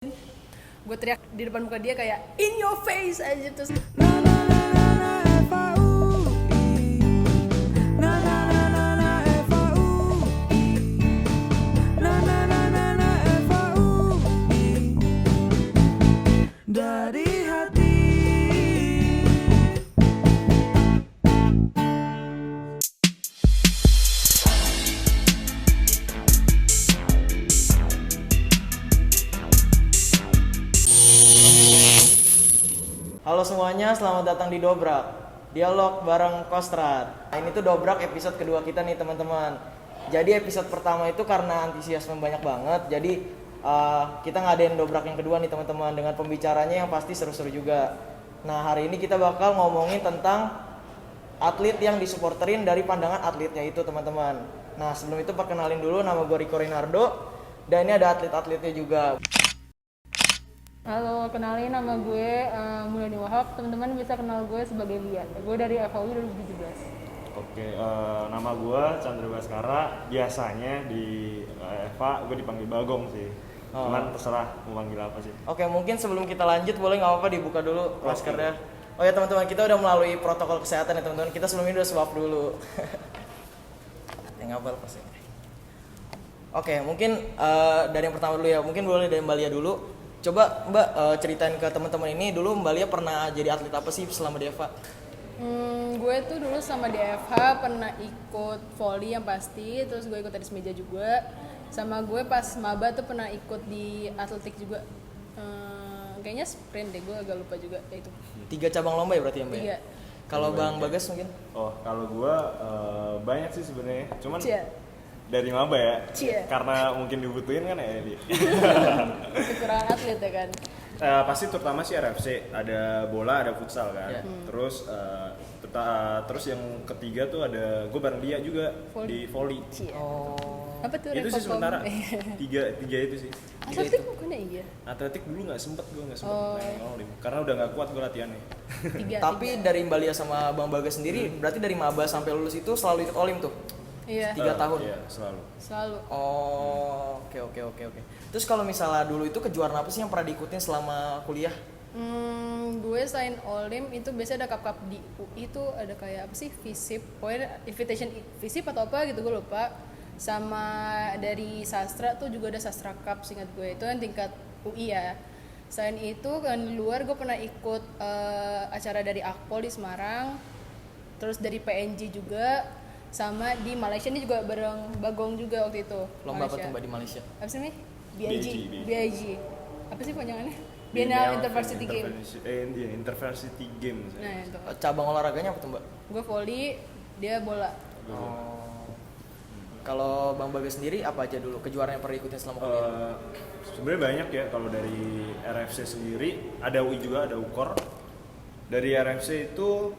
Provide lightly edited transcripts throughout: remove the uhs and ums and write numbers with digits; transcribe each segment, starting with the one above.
Gue teriak di depan muka dia kayak in your face aja terus dari hati. Halo semuanya, selamat datang di Dobrak Dialog bareng Kostrad. Nah, ini tuh Dobrak episode kedua kita nih teman-teman. Jadi episode pertama itu karena antusiasme banyak banget, jadi kita ngadain Dobrak yang kedua nih teman-teman, dengan pembicaranya yang pasti seru-seru juga. Nah, hari ini kita bakal ngomongin tentang atlet yang disupporterin dari pandangan atletnya itu teman-teman. Nah, sebelum itu perkenalin dulu, nama gue Rico Rinardo, dan ini ada atlet-atletnya juga. halo, kenalin nama gue Mulyani Wahab. Teman-teman bisa kenal gue sebagai Lian. Gue dari FAU 2017. Oke, nama gue Chandra Baskara. Biasanya di Eva gue dipanggil Bagong sih. Cuman terserah mau panggil apa sih. Oke, mungkin sebelum kita lanjut boleh nggak apa-apa dibuka dulu maskernya. Oh ya teman-teman, kita udah melalui protokol kesehatan ya teman-teman. Kita sebelum ini udah swab dulu. Ngapal pasti. Oke, mungkin dari yang pertama dulu ya. Mungkin boleh dari Mbak Lia dulu. Coba Mbak ceritain ke teman-teman ini dulu, Mbak Lia pernah jadi atlet apa sih selama di Eva? Gue tuh dulu sama di FH pernah ikut volley yang pasti, terus gue ikut tenis meja juga. Sama gue pas maba tuh pernah ikut di atletik juga. Kayaknya sprint deh, gue agak lupa juga ya itu. 3 cabang lomba ya berarti ya Mbak? Tiga. Kalau Bang Bagas mungkin? Oh, kalau gue banyak sih sebenarnya. Cuman Cia. dari maba ya. Cia. Karena mungkin dibutuhin kan ya. Kekurangan atlet ya kan. Pasti terutama sih RFC, ada bola, ada futsal kan. Yeah. Terus terus yang ketiga tuh ada gue bareng dia juga Volley. di volley. Cia. Oh. Apa tuh? Itu sih Rekokom? sementara tiga itu sih. Atletik bukannya iya? Atletik dulu nggak sempet main olim karena udah nggak kuat gue latihannya. Tapi dari Mbak Lia sama Bang Bagas sendiri, berarti dari maba sampai lulus itu selalu ikut olim tuh? Iya. 3 tahun? Iya, selalu. Selalu. Oh, oke. Terus kalau misalnya dulu itu kejuaraan apa sih yang pernah diikutin selama kuliah? Gue selain olim itu biasanya ada cup di UI itu ada kayak apa sih FISIP, pokoknya invitation FISIP atau apa gitu gue lupa. Sama dari sastra tuh juga ada sastra cup seingat gue, itu yang tingkat UI ya. Selain itu kan di luar gue pernah ikut acara dari Akpol di Semarang, terus dari PNJ juga, sama di Malaysia ini juga bareng Bagong juga waktu itu. Lomba apa Malaysia. tuh Mbak di Malaysia? Apa sih nih? BIG. BIG. Apa sih panjangannya? Biennial Intervarsity Game. Intervarsity Games. Nah itu. Cabang olahraganya apa tuh Mbak? Gue volley, dia bola. Oh. Kalau Bang Bagas sendiri apa aja dulu kejuaraan yang pernah ikutin selama kuliah? Sebenarnya banyak ya, kalau dari RFC sendiri ada UI juga, ada UKOR. Dari RFC itu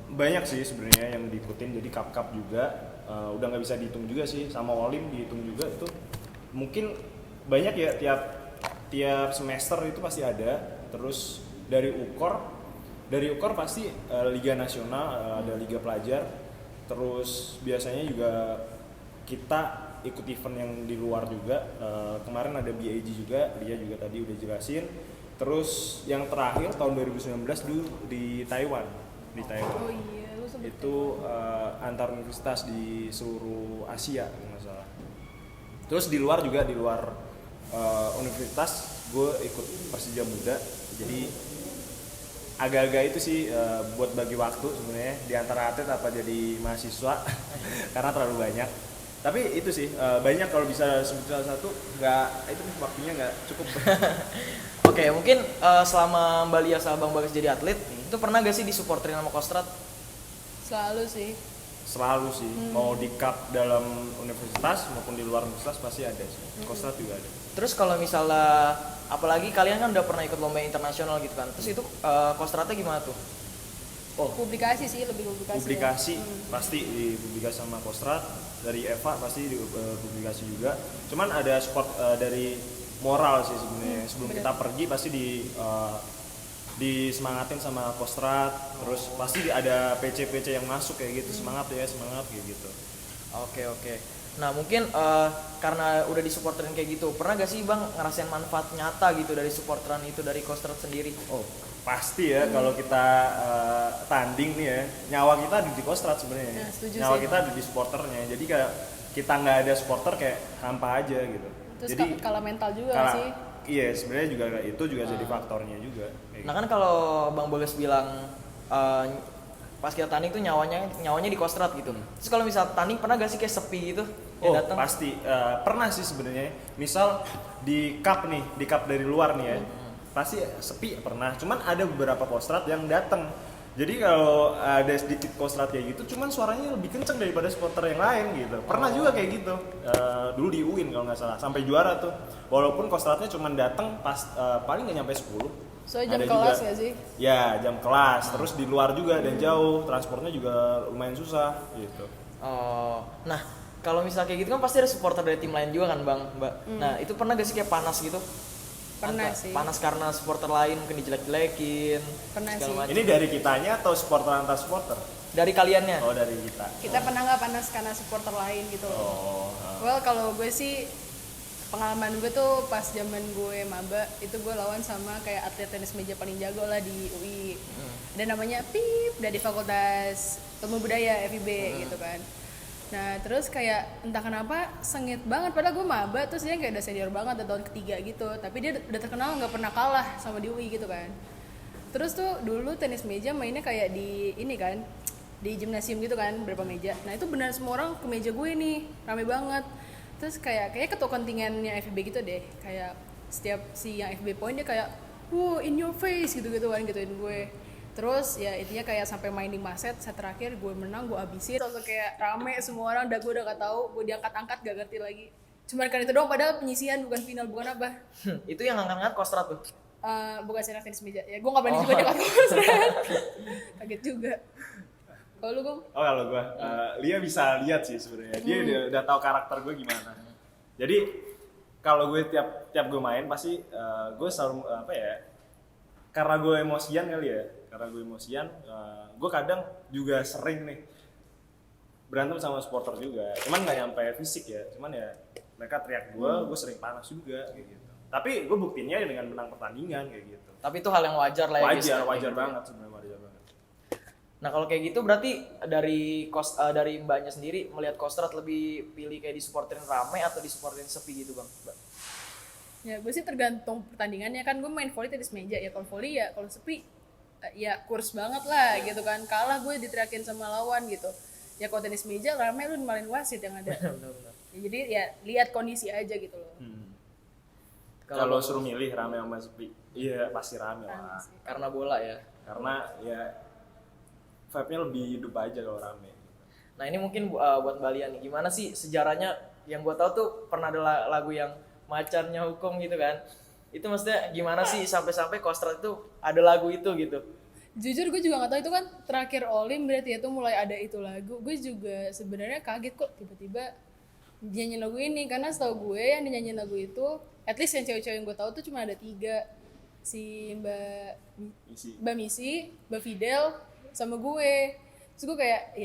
banyak sih sebenarnya yang diikutin, jadi cup juga udah nggak bisa dihitung juga sih, sama olim dihitung juga itu mungkin banyak ya, tiap semester itu pasti ada. Terus dari UKOR pasti Liga Nasional, ada Liga Pelajar. Terus biasanya juga kita ikut event yang di luar juga. Kemarin ada BIG juga, dia juga tadi udah jelasin. Terus yang terakhir tahun 2019 dulu di Taiwan. Oh iya, lu sebut Itu antar universitas di seluruh Asia kalau nggak salah. Terus di luar universitas gue ikut Persija Muda. Jadi agak-agak itu sih buat bagi waktu sebenarnya di antara atlet apa jadi mahasiswa karena terlalu banyak. Tapi itu sih banyak, kalau bisa sebut salah satu nggak, itu waktunya nggak cukup. Oke, mungkin selama Mbak Lia sama Bang Bagas jadi atlet, itu pernah gak sih disupporterin sama Kostrad? selalu sih. Selalu sih, mau di cup dalam universitas maupun di luar universitas pasti ada sih. Kostrad juga ada. Terus kalau misalnya, apalagi kalian kan udah pernah ikut lomba internasional gitu kan, terus itu Kostradnya gimana tuh? Oh, Publikasi sih, lebih publikasi. Ya. pasti dipublikasi sama Kostrad. Dari Eva pasti dipublikasi juga. Cuman ada support dari moral sih sebenarnya. Sebelum bener. kita pergi pasti disemangatin sama Kostrad. Terus pasti ada PC-PC yang masuk kayak gitu, semangat kayak gitu. Oke. Nah mungkin karena udah disupporterin kayak gitu, pernah gak sih bang ngerasain manfaat nyata gitu dari supporteran itu dari Kostrad sendiri? Oh pasti ya, kalau kita tanding nih ya, nyawa kita ada di Kostrad sebenarnya. Nah, setuju Nyawa sih. kita ada di supporternya. Jadi kayak kita nggak ada supporter kayak hampa aja gitu. Terus Jadi kalah mental juga kalah- sih. Iya sebenarnya juga itu juga jadi faktornya juga. Kayak Nah kan kalau bang Bagas bilang pas kita tanding tuh nyawanya di Kostrad gitu. Terus kalau misal tanding pernah gak sih kayak sepi gitu? Oh Yang datang? pasti pernah sih sebenarnya. Misal di cup nih, di cup dari luar nih ya, pasti sepi pernah. Cuman ada beberapa Kostrad yang datang. Jadi kalau ada sedikit Kostrad kayak gitu, cuman suaranya lebih kenceng daripada supporter yang lain gitu. Pernah juga kayak gitu. Dulu di UIN kalau nggak salah, sampai juara tuh. Walaupun Kostradnya cuman datang pas paling nggak nyampe 10. Soalnya jam Ada kelas juga. gak sih? Ya jam kelas, terus di luar juga dan jauh, transportnya juga lumayan susah gitu. Oh, nah kalau misal kayak gitu kan pasti ada supporter dari tim lain juga kan bang, mbak. Nah itu pernah gak sih kayak panas gitu? Pernah sih. Panas karena supporter lain mungkin dijelek-jelekin. Pernah segala sih. macam. Ini dari kitanya atau supporter antar supporter? Dari kaliannya? Oh dari kita. Kita pernah nggak panas karena supporter lain gitu loh. Oh. Well kalau gue sih pengalaman gue tuh pas zaman gue maba itu gue lawan sama kayak atlet tenis meja paling jago lah di UI. Dan namanya Pip dari Fakultas Ilmu Budaya FIB gitu kan. Nah terus kayak entah kenapa sengit banget padahal gue maba terus dia kayak udah senior banget udah tahun ketiga gitu tapi dia udah terkenal nggak pernah kalah sama di UI gitu kan. Terus tuh dulu tenis meja mainnya kayak di ini kan di gimnasium gitu kan berapa meja. Nah itu benar semua orang ke meja gue nih rame banget. Terus kayaknya ketua kontingennya FIB gitu deh kayak setiap si yang FIB point dia kayak in your face gitu-gitu kan gituin gue. Terus ya intinya kayak sampai main 5 set terakhir gue menang gue habisin terus kayak rame semua orang gue udah gak tahu gue diangkat-angkat gak ngerti lagi cuman kan itu doang padahal penyisian bukan final bukan apa. Itu yang ngangkat-ngangkat Kostrad tuh? Bukan senang tenis meja ya gue gak berani juga dia kaget juga. Kalau lu Gong? Oh kalau gue, Lia bisa lihat sih sebenarnya. Dia udah tahu karakter gue gimana. Jadi kalau gue tiap gue main pasti gue selalu apa ya? Karena gue emosian kali ya. Karena gue emosian, gue kadang juga sering nih berantem sama supporter juga. Cuman nggak nyampe fisik ya. Cuman ya mereka teriak gue sering panas juga kayak gitu. Tapi gue buktinya dengan menang pertandingan kayak gitu. Tapi itu hal yang wajar lah ya. Wajar banget sebenarnya, wajar banget. Nah kalau kayak gitu berarti dari mbaknya sendiri melihat Kostrad lebih pilih kayak disupporterin rame atau disupporterin sepi gitu bang? Mbak? Ya gue sih tergantung pertandingannya kan gue main volley tenis meja ya kalau volley ya kalau sepi ya kurs banget lah gitu kan kalah gue diteriakin sama lawan gitu ya kalau tenis meja rame lu dimarahin wasit yang ada. Ya, jadi ya lihat kondisi aja gitu loh. Kalau suruh milih rame sama sepi, iya pasti rame lah. Karena bola ya. Karena ya vibe-nya lebih hidup aja kalau rame. Nah ini mungkin buat Mbak Lia nih, gimana sih sejarahnya? Yang gue tahu tuh pernah ada lagu yang Macannya Hukum gitu kan. Itu maksudnya gimana sih sampai-sampai Kostrad itu ada lagu itu gitu? Jujur gue juga nggak tahu itu kan terakhir Olim berarti itu mulai ada itu lagu. Gue juga sebenarnya kaget kok tiba-tiba nyanyiin lagu ini karena setahu gue yang dinyanyiin lagu itu, at least yang cewek-cewek yang gue tahu tuh cuma ada 3 si Mbak Misi, Mbak Fidel, sama gue. Terus gue kayak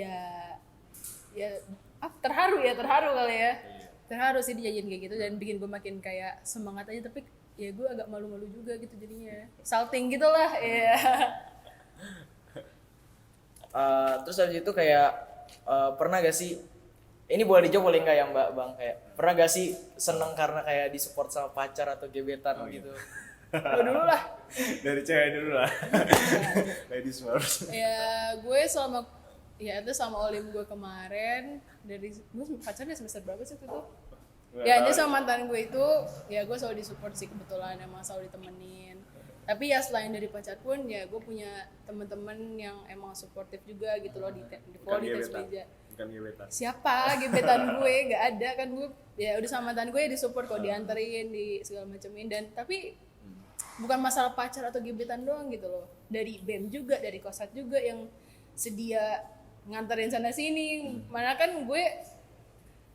ya terharu kali ya. Terharu sih dinyanyiin kayak gitu dan bikin gue makin kayak semangat aja tapi ya gue agak malu-malu juga gitu jadinya. Salting gitu lah ya. Terus habis itu kayak pernah gak sih ini boleh dijawab boleh nggak ya Mbak Bang kayak pernah gak sih seneng karena kayak disupport sama pacar atau gebetan gitu? Gue dulu lah. Dari cewek dulu lah. Ladies first. Ya gue selama itu sama Olim gue kemarin dari gue pacarnya semester berapa sih itu? Ya aja sama mantan gue itu ya gue selalu disupport sih kebetulan emang selalu ditemenin. Tapi ya selain dari pacar pun ya gue punya teman-teman yang emang suportif juga gitu loh di volley tenis meja. Bukan gebetan. Siapa gebetan gue gak ada kan gue ya udah sama mantan gue ya disupport kok dianterin di segala macemin dan tapi bukan masalah pacar atau gebetan doang gitu loh dari BEM juga dari Kostrad juga yang sedia nganterin sana sini mana kan gue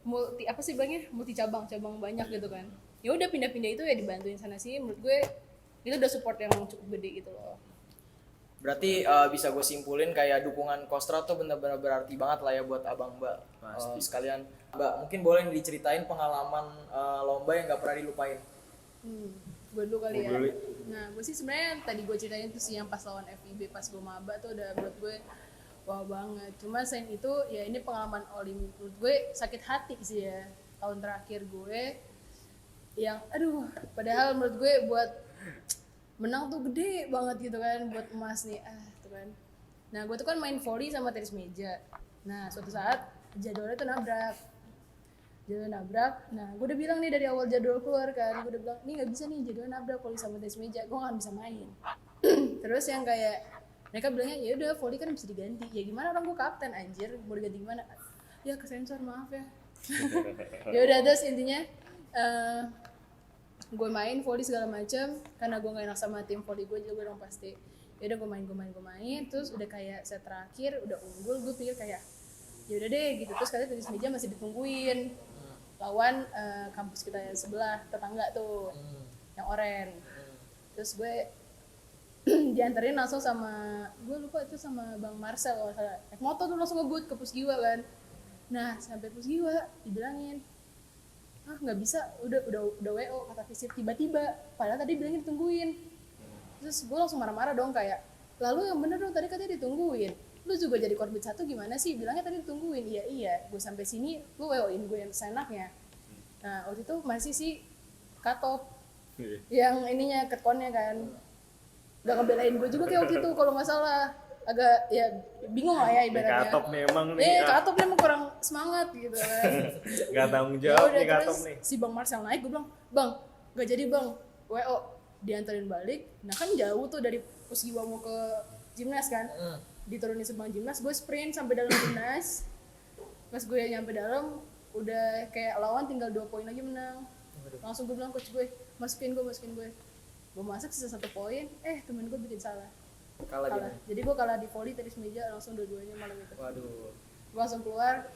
multi cabang banyak gitu kan ya udah pindah-pindah itu ya dibantuin sana sini menurut gue itu udah support yang cukup gede gitu loh. Berarti bisa gue simpulin kayak dukungan Kostra tuh benar-benar berarti banget lah ya buat abang Mbak. Sekalian Mbak, mungkin boleh diceritain pengalaman lomba yang nggak pernah dilupain. Gue dulu kali ya. Gua dulu. Nah, gue sih sebenarnya yang tadi gue ceritain tuh sih yang pas lawan FIB pas gue maba tuh udah menurut gue wow banget. Cuma selain itu ya ini pengalaman Olim menurut gue sakit hati sih ya. Tahun terakhir gue yang aduh padahal menurut gue buat menang tuh gede banget gitu kan buat emas nih tuh kan. Nah, gue tuh kan main volley sama tenis meja. Nah, suatu saat jadwalnya tuh nabrak. Nah gue udah bilang nih dari awal jadwal keluar kan, gue udah bilang nih nggak bisa nih jadwal nabrak volley sama tenis meja, gue nggak bisa main. Terus yang kayak mereka bilangnya ya udah volley kan bisa diganti, ya gimana orang gue kapten anjir, mau diganti gimana? Ya kesensor maaf ya. Ya udah terus intinya gue main volley segala macam karena gue nggak enak sama tim volley gue juga dong pasti. Ya udah gue main, terus udah kayak set terakhir udah unggul, gue pikir kayak ya udah deh gitu, terus katanya tenis meja masih ditungguin lawan kampus kita yang sebelah tetangga tuh yang oren. Terus gue dianterin langsung sama gue lupa itu sama Bang Marcel kalau salah, naik motor tuh langsung ngebut ke Pusgiwa kan. Nah sampai Pusgiwa dibilangin nggak bisa, udah WO kata visip tiba-tiba, padahal tadi bilangin ditungguin. Terus gue langsung marah-marah dong kayak lalu yang bener dong tadi katanya ditungguin, lu juga jadi korbit 1 gimana sih, bilangnya tadi ditungguin. Iya gue sampai sini lu WO-in gue yang senaknya. Nah waktu itu masih sih cut-off yang ininya ketkonnya kan udah ngebelain gue juga kayak waktu itu kalau nggak salah, agak ya bingung lah ya ibaratnya. Cut-off nih emang nih. Cut-off nih emang kurang semangat gitu kan. Gak tanggung jawab Yaudah, nih cut-off terus nih. si Bang Marcel naik, gue bilang bang gak jadi bang, WO dianterin balik. Nah kan jauh tuh dari Pusgiwa mau ke Jimnas kan, diturunin sebang Jimnas, gue sprint sampai dalam Jimnas. Pas gue nyampe dalam udah kayak lawan tinggal 2 poin lagi menang. Langsung gue bilang coach gue masukin gue masuk sisa 1 poin, temen gue bikin salah, kalah. Jadi gue kalah di volley tenis meja langsung dua-duanya malam itu. Waduh, Gue langsung keluar,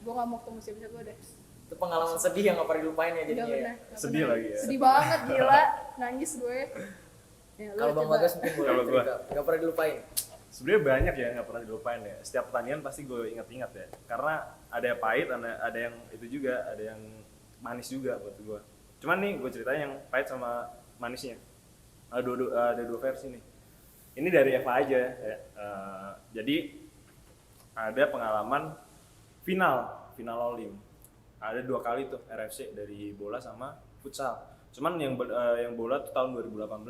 gue gak mau ketemu siapa-siapa gue deh. itu pengalaman sedih yang nggak pernah dilupain ya jadinya. Gak Sedih pernah. lagi ya. Sedih banget gila, nangis gue. Ya, lu Kalau Bang coba. Bagas mungkin boleh Kalau gua. cerita, nggak pernah dilupain. Sebenarnya banyak ya nggak pernah dilupain ya. Setiap pertandingan pasti gue ingat-ingat ya. Karena ada yang pahit, ada yang itu juga, ada yang manis juga buat gue. Cuman nih gue ceritain yang pahit sama manisnya. Ada dua versi nih. Ini dari Eva aja ya. Jadi ada pengalaman final Olim. Ada 2 kali tuh RFC dari bola sama futsal. Cuman yang bola tuh tahun 2018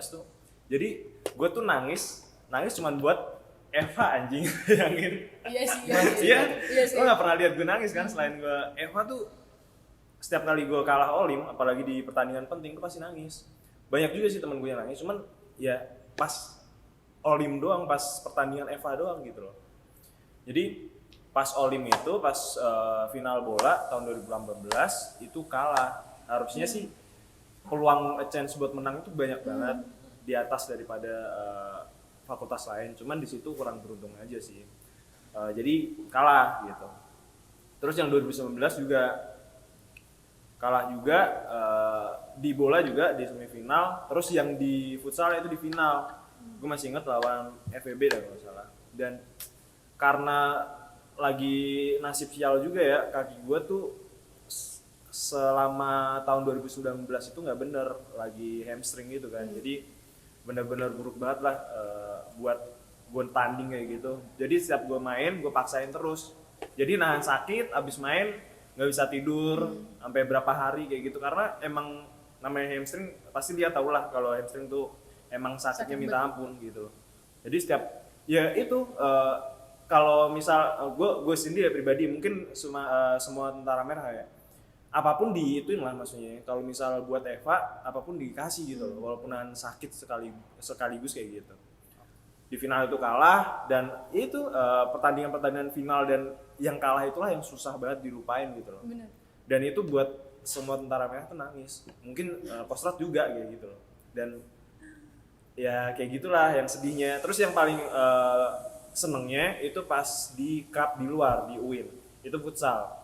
tuh. Jadi gue tuh nangis cuman buat Eva anjing. Bayangin. Iya sih. Iya. sih. Lo gak pernah lihat gue nangis kan, selain gue Eva tuh setiap kali gue kalah Olim, apalagi di pertandingan penting tuh pasti nangis. Banyak juga sih temen gue yang nangis, cuman ya pas Olim doang, pas pertandingan Eva doang gitu loh. Jadi pas Olim itu, pas final bola tahun 2018 itu kalah. Harusnya sih peluang chance buat menang itu banyak banget, di atas daripada fakultas lain. Cuman di situ kurang beruntung aja sih. Jadi kalah gitu. Terus yang 2019 juga kalah juga, di bola juga di semifinal. Terus yang di futsal itu di final. Gue masih inget lawan FEB dah kalau salah. Dan karena lagi nasib sial juga ya, kaki gue tuh selama tahun 2019 itu nggak bener, lagi hamstring gitu kan. Jadi bener-bener buruk banget lah buat gue tanding kayak gitu. Jadi setiap gue main gue paksain terus, jadi nahan sakit, abis main nggak bisa tidur sampai berapa hari kayak gitu, karena emang namanya hamstring pasti dia tau lah kalau hamstring tuh emang sakitnya minta ampun gitu. Jadi setiap ya itu kalau misal gue sendiri ya pribadi, mungkin semua tentara merah ya, apapun diituin lah maksudnya. Kalau misal buat Eva apapun dikasih gitu loh, walaupun nahan sakit sekaligus kayak gitu. Di final itu kalah, dan itu pertandingan final, dan yang kalah itulah yang susah banget dilupain gitu loh. Bener. Dan itu buat semua tentara merah tuh nangis, mungkin Kostrat juga kayak gitu loh. Dan ya kayak gitulah yang sedihnya. Terus yang paling senengnya itu pas di cup di luar, di UIN, itu futsal.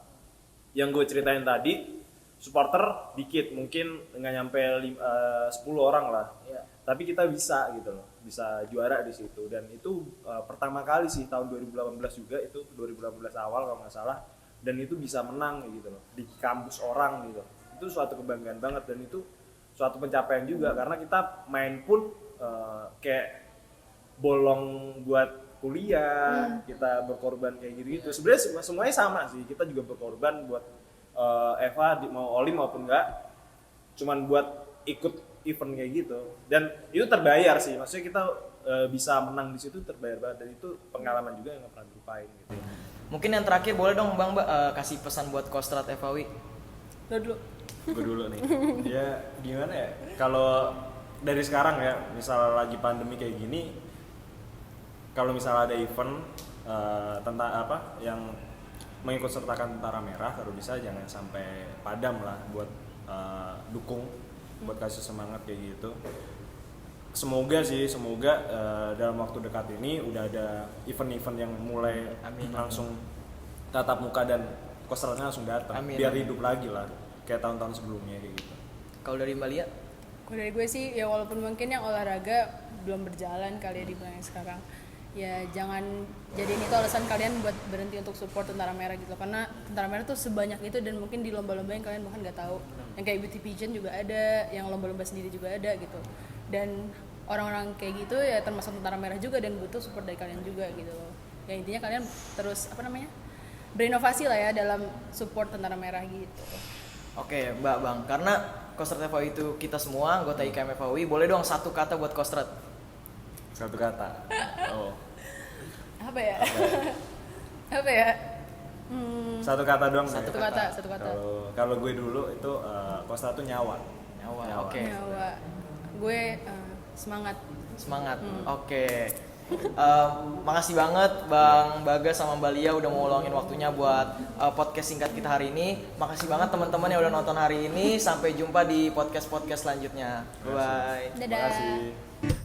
Yang gue ceritain tadi, supporter dikit, mungkin nggak nyampe 10 orang lah, tapi kita bisa gitu loh. bisa juara di situ. Dan itu pertama kali sih tahun 2018 juga, itu 2018 awal kalau nggak salah, dan itu bisa menang gitu loh di kampus orang gitu. Itu suatu kebanggaan banget, dan itu suatu pencapaian juga karena kita main pun kayak bolong buat kuliah, kita berkorban kayak gitu. Sebenarnya semuanya sama sih, kita juga berkorban buat Eva mau Olim maupun enggak, cuman buat ikut event kayak gitu. Dan itu terbayar sih, maksudnya kita bisa menang di situ terbayar banget, dan itu pengalaman juga yang nggak pernah dilupain gitu. Mungkin yang terakhir boleh dong Bang kasih pesan buat Kostrad FAWI. Lo dulu. Gue dulu nih. Ya gimana ya? Kalau dari sekarang ya, misal lagi pandemi kayak gini, kalau misal ada event tentang apa yang mengikut sertakan Tentara Merah, kalau bisa jangan sampai padam lah buat dukung, buat kasih semangat kayak gitu. Semoga dalam waktu dekat ini udah ada event-event yang mulai langsung tatap muka dan Kostradnya langsung datang, biar hidup lagi lah kayak tahun-tahun sebelumnya kayak gitu. Kalau dari Mbak Lia? Kalau dari gue sih ya walaupun mungkin yang olahraga belum berjalan kali ya di bulan yang sekarang, ya jangan jadiin itu alasan kalian buat berhenti untuk support Tentara Merah gitu, karena Tentara Merah tuh sebanyak itu dan mungkin di lomba-lomba yang kalian bahkan nggak tahu, yang kayak beauty pageant juga ada, yang lomba-lomba sendiri juga ada gitu, dan orang-orang kayak gitu ya termasuk Tentara Merah juga dan butuh support dari kalian juga gitu loh. Ya intinya kalian terus berinovasi lah ya dalam support Tentara Merah gitu. Oke, Mbak Bang, karena Kostrad FAWI itu kita semua anggota IKM FAWI, boleh dong satu kata buat Kostrad. Satu kata. Oh. Apa ya? Apa ya? Satu kata doang. Satu ya? kata. Kalau gue dulu itu Kostrad tuh nyawa. Oke. Nyawa. Gue semangat. Oke. Makasih banget Bang Bagas sama Mbak Lia udah mau luangin waktunya buat podcast singkat kita hari ini. Makasih banget teman-teman yang udah nonton hari ini. Sampai jumpa di podcast selanjutnya. Bye. Dadah. Terima kasih.